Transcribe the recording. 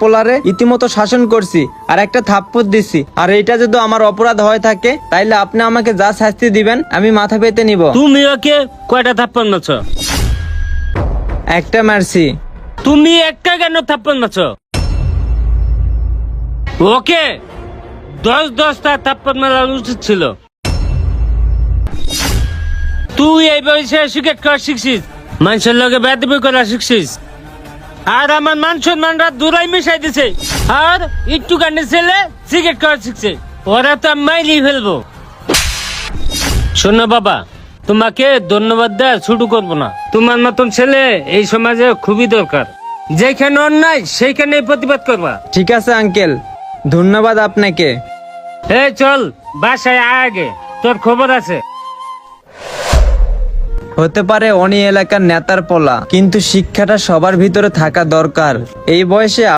পোলারে ইতিমতো শাসন করছি আর একটা থাপ্পড় দিছি, আর এটা যদি আমার অপরাধ হয়ে থাকে তাইলে আপনি আমাকে যা শাস্তি দিবেন আমি মাথা পেতে নিব। তুমি ওকে কয়টা থাপ্পড় মারছ? একটা মারছি। তুমি একটা কেন থাপ্পড় মারছ? ওকে 10-10টা থাপ্পড় মারা উচিত ছিল। তুই এই বয়সে সিগারেট খাওয়া শিখছিস, মানুষের লগে বেয়াদবি করা শিখছিস, আর আমার মান সম্মানরা দূরাই মিশাই দিছে। আর একটু কান্ডে ছেলে সিগারেট খাওয়া শিখছে, ওরা তো মাইলি ফেলবো। শোনো বাবা, তোমাকে ধন্যবাদ দেওয়া শুরু করবো না। তোমার মতন ছেলে এই সমাজে খুবই দরকার। যেখানে অন্যায় সেইখানে প্রতিবাদ করবা। ঠিক আছে আঙ্কেল, ধন্যবাদ আপনাকে। এই চল বাসায় আয় আগে, তোর খবর আছে। হতে পারে উনি এলাকার নেতার পোলা, কিন্তু শিক্ষাটা সবার ভিতরে থাকা দরকার। এই বয়সে